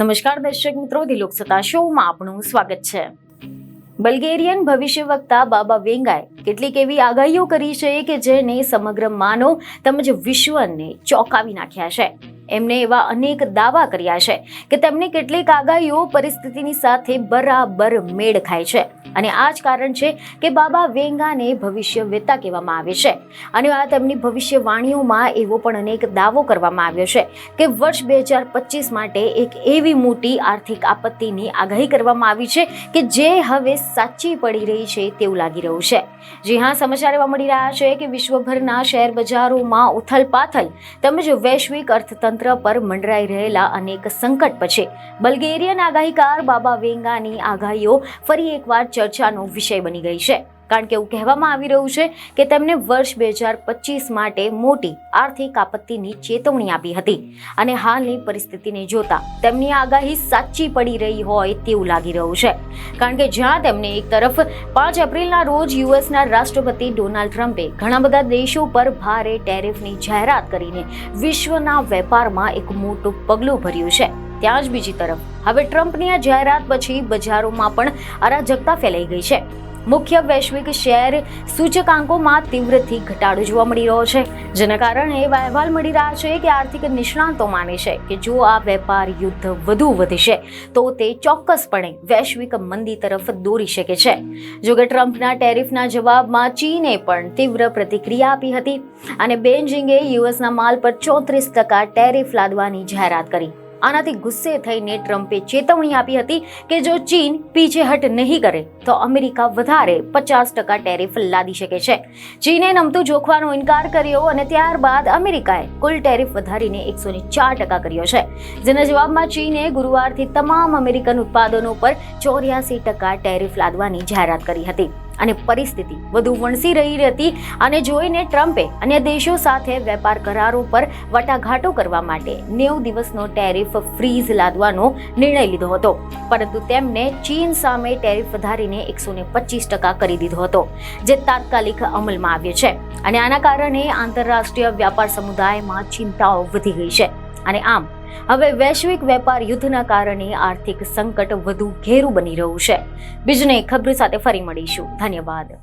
નમસ્કાર દર્શક મિત્રો, દિલોક સત્તા શોમાં આપનું સ્વાગત છે। બલ્ગેરિયન ભવિષ્યવક્તા બાબા વેંગાએ કેટલીક એવી આગાહીઓ કરી છે કે જેને સમગ્ર માનવ તેમજ વિશ્વને ચોંકાવી નાખ્યા છે। એમને એવા અનેક દાવા કર્યા છે કે તેમની કેટલીક આગાહીઓ પરિસ્થિતિની સાથે બરાબર મેળ ખાય છે અને આ જ કારણ છે કે બાબા વેંગાને ભવિષ્યવેત્તા કહેવામાં આવે છે। અને આ તેમની ભવિષ્યવાણીઓમાં એવો પણ અનેક દાવો કરવામાં આવ્યો છે કે વર્ષ 2025 માટે એક એવી મોટી આર્થિક આપત્તિની આગાહી કરવામાં આવી છે કે જે હવે સાચી પડી રહી છે તેવું લાગી રહ્યું છે। જી હા, સમાચાર એવા મળી રહ્યા છે કે વિશ્વભરના શેર બજારોમાં ઉથલપાથલ તેમજ વૈશ્વિક અર્થતંત્ર પર મંડરાઈ રહેલા અનેક સંકટ પછી બલ્ગેરિયન આગાહીકાર બાબા વેંગાની આગાહીઓ ફરી એકવાર ચર્ચાનો વિષય બની ગઈ છે, કારણ કે એવું કહેવામાં આવી રહ્યું છે કે તેમને વર્ષ 2025 માટે મોટી આર્થિક આપત્તિની ચેતવણી આપી હતી અને હાલની પરિસ્થિતિને જોતા તેમની આગાહી સાચી પડી રહી હોય તેવું લાગી રહ્યું છે। કારણ કે જ્યાં તેમને એક તરફ 5 એપ્રિલના રોજ યુએસના રાષ્ટ્રપતિ ડોનાલ્ડ ટ્રમ્પે ઘણા બધા દેશો પર ભારે ટેરિફની જાહેરાત કરીને વિશ્વના વેપારમાં એક મોટું પગલું ભર્યું છે, ત્યાં જ બીજી તરફ હવે ટ્રમ્પની આ જાહેરાત પછી બજારોમાં પણ અરાજકતા ફેલાઈ ગઈ છે। મુખ્ય વૈશ્વિક શેર સૂચકાંકોમાં તીવ્રથી ઘટાડો જોવા મળી રહ્યો છે, જેના કારણે એવા અહેવાલ મળી રહ્યા છે કે આર્થિક નિષ્ણાતો માને છે કે જો આ વેપાર યુદ્ધ વધુ વધશે તો તે ચોક્કસપણે વૈશ્વિક મંદી તરફ દોરી શકે છે। જોકે ટ્રમ્પના ટેરિફના જવાબમાં ચીને પણ તીવ્ર પ્રતિક્રિયા આપી હતી અને બેઇજિંગે યુએસના માલ પર 34% ટેરિફ લાદવાની જાહેરાત કરી। આનાથી ગુસ્સે થઈને ટ્રમ્પે ચેતવણી આપી હતી કે જો ચીન પીછેહટ નહીં કરે તો અમેરિકા વધારે 50% ટેરિફ લાદી શકે છે। ચીને નમતું જોખવાનો ઇનકાર કર્યો અને ત્યારબાદ અમેરિકાએ કુલ ટેરિફ વધારીને 104% કર્યો છે, જેના જવાબમાં ચીને ગુરુવારથી તમામ અમેરિકન ઉત્પાદનો પર 84% ટેરિફ લાદવાની જાહેરાત કરી હતી અને પરિસ્થિતિ વધુ વણસી રહી હતી અને જોઈને ટ્રમ્પે અન્ય દેશો સાથે વેપાર કરારો પર વાટાઘાટો કરવા માટે 90 દિવસનો ટેરિફ ફ્રીઝ લાદવાનો નિર્ણય લીધો હતો, પરંતુ તેમને ચીન સામે ટેરિફ વધારીને 125% કરી દીધો હતો, જે તાત્કાલિક અમલમાં આવ્યો છે અને આના કારણે આંતરરાષ્ટ્રીય વ્યાપાર સમુદાયમાં ચિંતાઓ વધી ગઈ છે અને આમ હવે વૈશ્વિક વેપાર યુદ્ધના કારણે આર્થિક સંકટ વધુ ઘેરું બની રહ્યું છે। બીજને ખબર સાથે ફરી મળીશું। ધન્યવાદ।